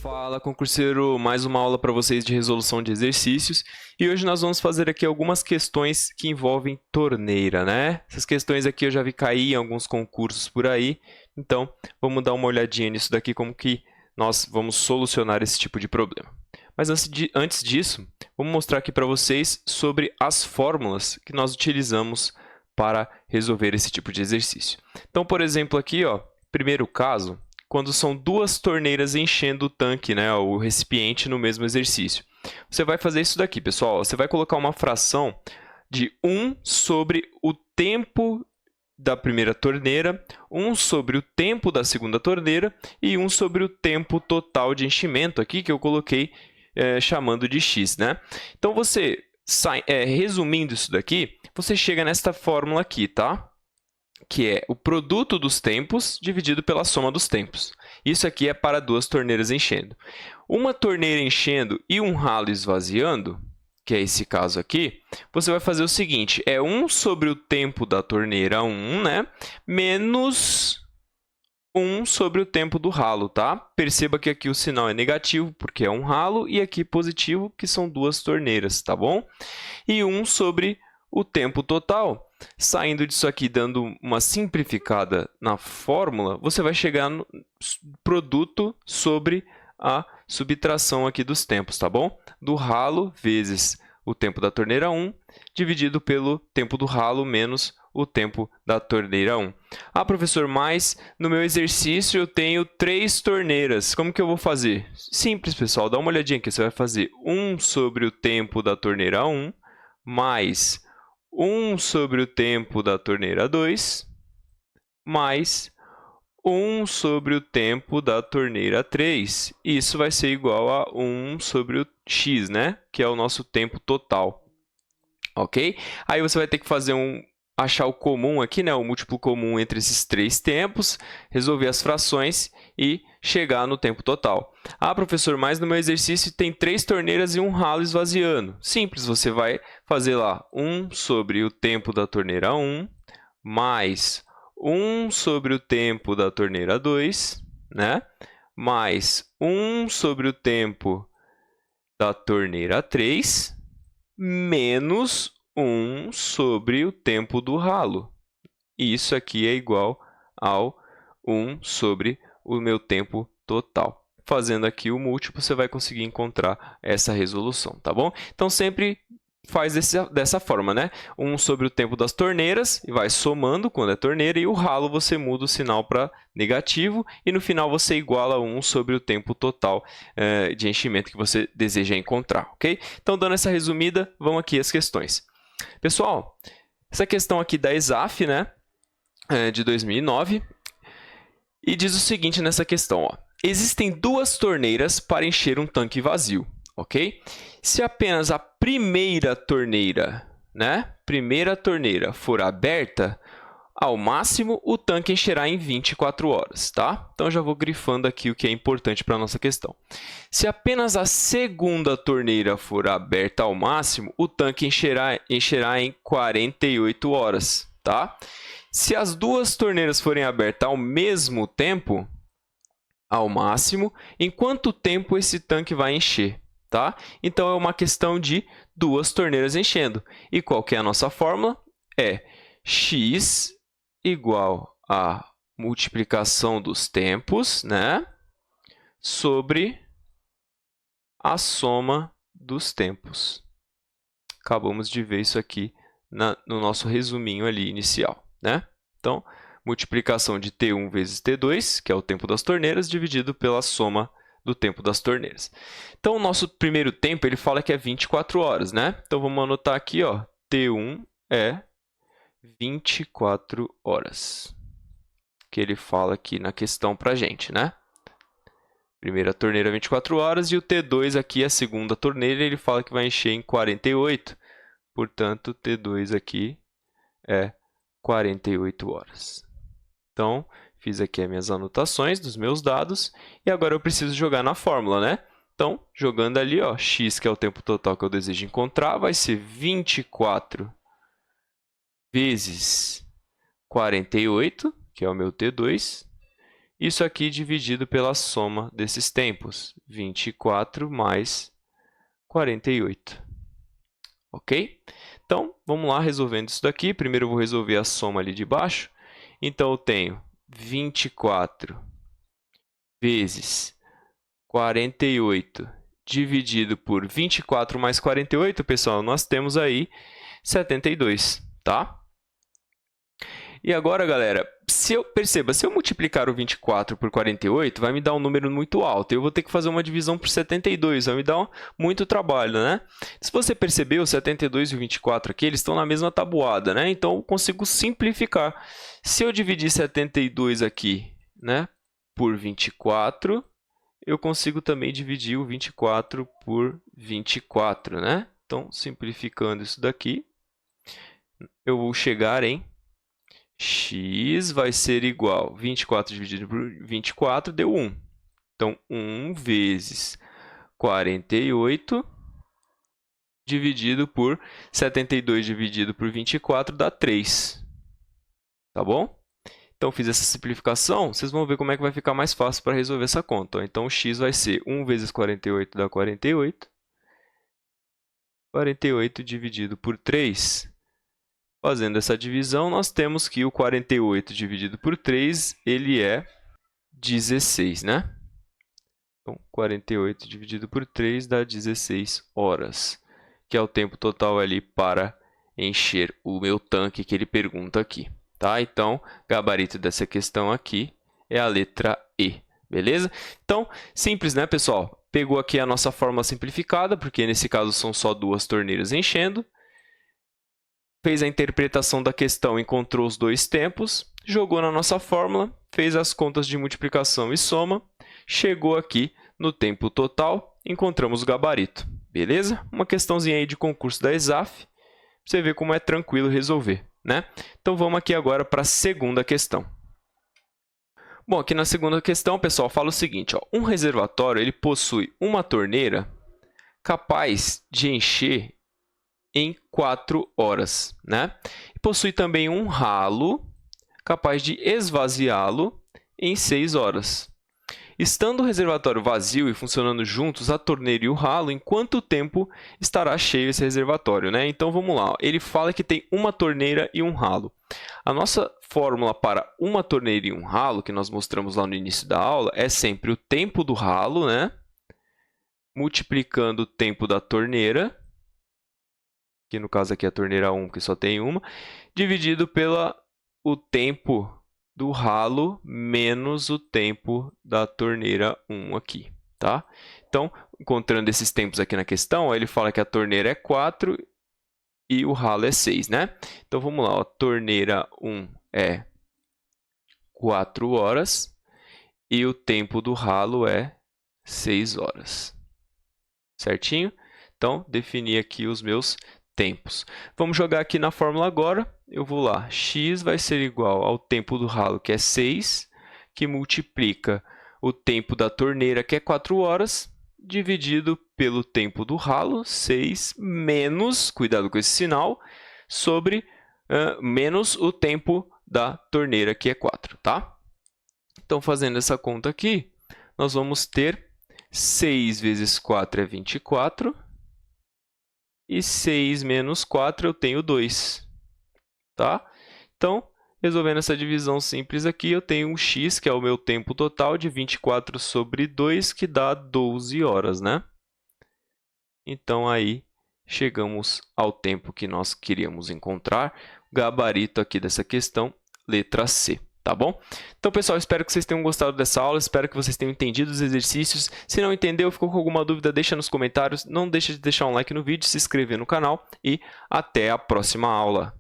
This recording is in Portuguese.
Fala, concurseiro! Mais uma aula para vocês de resolução de exercícios. E hoje nós vamos fazer aqui algumas questões que envolvem torneira, né? Essas questões aqui eu já vi cair em alguns concursos por aí. Então, vamos dar uma olhadinha nisso daqui, como que nós vamos solucionar esse tipo de problema. Mas antes disso, vamos mostrar aqui para vocês sobre as fórmulas que nós utilizamos para resolver esse tipo de exercício. Então, por exemplo, aqui, ó, primeiro caso, quando são duas torneiras enchendo o tanque, né, o recipiente no mesmo exercício. Você vai fazer isso daqui, pessoal. Você vai colocar uma fração de 1 sobre o tempo da primeira torneira, 1 sobre o tempo da segunda torneira e 1 sobre o tempo total de enchimento aqui, que eu coloquei chamando de x, né? Então, você resumindo isso daqui, você chega nesta fórmula aqui, tá? Que é o produto dos tempos dividido pela soma dos tempos. Isso aqui é para duas torneiras enchendo. Uma torneira enchendo e um ralo esvaziando, que é esse caso aqui, você vai fazer o seguinte, é 1 sobre o tempo da torneira 1, né? Menos 1 sobre o tempo do ralo, tá? Perceba que aqui o sinal é negativo, porque é um ralo, e aqui positivo, que são duas torneiras, tá bom? E 1 sobre o tempo total. Saindo disso aqui, dando uma simplificada na fórmula, você vai chegar no produto sobre a subtração aqui dos tempos, tá bom? Do ralo vezes o tempo da torneira 1, dividido pelo tempo do ralo menos o tempo da torneira 1. Ah, professor, mas no meu exercício eu tenho 3 torneiras. Como que eu vou fazer? Simples, pessoal. Dá uma olhadinha aqui. Você vai fazer 1 sobre o tempo da torneira 1 mais 1 sobre o tempo da torneira 2 mais 1 sobre o tempo da torneira 3. Isso vai ser igual a 1 sobre o x, né? Que é o nosso tempo total. Ok? Aí você vai ter que fazer achar o comum aqui, né? O múltiplo comum entre esses 3 tempos, resolver as frações e chegar no tempo total. Ah, professor, mas no meu exercício tem 3 torneiras e um ralo esvaziando. Simples, você vai fazer lá 1 sobre o tempo da torneira 1 mais 1 sobre o tempo da torneira 2, né? Mais 1 sobre o tempo da torneira 3 menos 1 sobre o tempo do ralo. E isso aqui é igual ao 1 sobre o meu tempo total. Fazendo aqui o múltiplo, você vai conseguir encontrar essa resolução, tá bom? Então, sempre faz dessa forma, né? 1 sobre o tempo das torneiras, e vai somando quando é torneira, e o ralo você muda o sinal para negativo, e no final você iguala 1 sobre o tempo total de enchimento que você deseja encontrar, ok? Então, dando essa resumida, vamos aqui às questões. Pessoal, essa questão aqui da ESAF, né, de 2009, e diz o seguinte nessa questão, ó. Existem 2 torneiras para encher um tanque vazio, ok? Se apenas a primeira torneira, né, for aberta, ao máximo, o tanque encherá em 24 horas, tá? Então, já vou grifando aqui o que é importante para a nossa questão. Se apenas a segunda torneira for aberta ao máximo, o tanque encherá em 48 horas, tá? Se as 2 torneiras forem abertas ao mesmo tempo, ao máximo, em quanto tempo esse tanque vai encher, tá? Então, é uma questão de 2 torneiras enchendo. E qual que é a nossa fórmula? É x igual a multiplicação dos tempos, né, sobre a soma dos tempos. Acabamos de ver isso aqui no nosso resuminho ali inicial, né? Então, multiplicação de T1 vezes T2, que é o tempo das torneiras, dividido pela soma do tempo das torneiras. Então, o nosso primeiro tempo, ele fala que é 24 horas, né? Então, vamos anotar aqui, ó, T1 é 24 horas, que ele fala aqui na questão para a gente, né? Primeira torneira, 24 horas, e o T2 aqui, a segunda torneira, ele fala que vai encher em 48. Portanto, T2 aqui é 48 horas. Então, fiz aqui as minhas anotações dos meus dados, e agora eu preciso jogar na fórmula, né? Então, jogando ali, ó, x, que é o tempo total que eu desejo encontrar, vai ser 24 vezes 48, que é o meu T2, Isso aqui dividido pela soma desses tempos, 24 mais 48. Ok? Então, vamos lá resolvendo isso daqui. Primeiro eu vou resolver a soma ali de baixo. Então, eu tenho 24 vezes 48 dividido por 24 mais 48, pessoal, nós temos aí 72, tá? E agora, galera, se eu multiplicar o 24 por 48, vai me dar um número muito alto. Eu vou ter que fazer uma divisão por 72, vai me dar muito trabalho, né? Se você perceber, o 72 e o 24 aqui, eles estão na mesma tabuada, né? Então, eu consigo simplificar. Se eu dividir 72 aqui, né, por 24, eu consigo também dividir o 24 por 24, né? Então, simplificando isso daqui, eu vou chegar em x vai ser igual a 24 dividido por 24, deu 1. Então, 1 vezes 48 dividido por 72 dividido por 24 dá 3. Tá bom? Então, fiz essa simplificação, vocês vão ver como é que vai ficar mais fácil para resolver essa conta. Então, x vai ser 1 vezes 48 dá 48. 48 dividido por 3. Fazendo essa divisão, nós temos que o 48 dividido por 3, ele é 16, né? Então, 48 dividido por 3 dá 16 horas, que é o tempo total ali para encher o meu tanque que ele pergunta aqui, tá? Então, gabarito dessa questão aqui é a letra E, beleza? Então, simples, né, pessoal? Pegou aqui a nossa fórmula simplificada, porque nesse caso são só duas torneiras enchendo. Fez a interpretação da questão, encontrou os dois tempos, jogou na nossa fórmula, fez as contas de multiplicação e soma, chegou aqui no tempo total, encontramos o gabarito. Beleza? Uma questãozinha aí de concurso da ESAF, pra você ver como é tranquilo resolver, né? Então, vamos aqui agora para a segunda questão. Bom, aqui na segunda questão, pessoal, fala o seguinte, ó, um reservatório ele possui uma torneira capaz de encher em 4 horas, né? E possui também um ralo capaz de esvaziá-lo em 6 horas. Estando o reservatório vazio e funcionando juntos, a torneira e o ralo, em quanto tempo estará cheio esse reservatório, né? Então, vamos lá. Ele fala que tem uma torneira e um ralo. A nossa fórmula para uma torneira e um ralo, que nós mostramos lá no início da aula, é sempre o tempo do ralo, né, multiplicando o tempo da torneira, que no caso aqui é a torneira 1, que só tem uma, dividido pelo tempo do ralo menos o tempo da torneira 1 aqui, tá? Então, encontrando esses tempos aqui na questão, ele fala que a torneira é 4 e o ralo é 6, né? Então, vamos lá, a torneira 1 é 4 horas e o tempo do ralo é 6 horas, certinho? Então, defini aqui os meus tempos. Vamos jogar aqui na fórmula agora. Eu vou lá, x vai ser igual ao tempo do ralo, que é 6, que multiplica o tempo da torneira, que é 4 horas, dividido pelo tempo do ralo, 6, menos, cuidado com esse sinal, sobre menos o tempo da torneira, que é 4, tá? Então, fazendo essa conta aqui, nós vamos ter 6 vezes 4 é 24, e 6 menos 4 eu tenho 2, tá? Então, resolvendo essa divisão simples aqui, eu tenho um x, que é o meu tempo total, de 24 sobre 2, que dá 12 horas, né? Então, aí, chegamos ao tempo que nós queríamos encontrar. Gabarito aqui dessa questão, letra C. Tá bom? Então, pessoal, espero que vocês tenham gostado dessa aula, espero que vocês tenham entendido os exercícios. Se não entendeu, ficou com alguma dúvida, deixa nos comentários. Não deixe de deixar um like no vídeo, se inscrever no canal e até a próxima aula.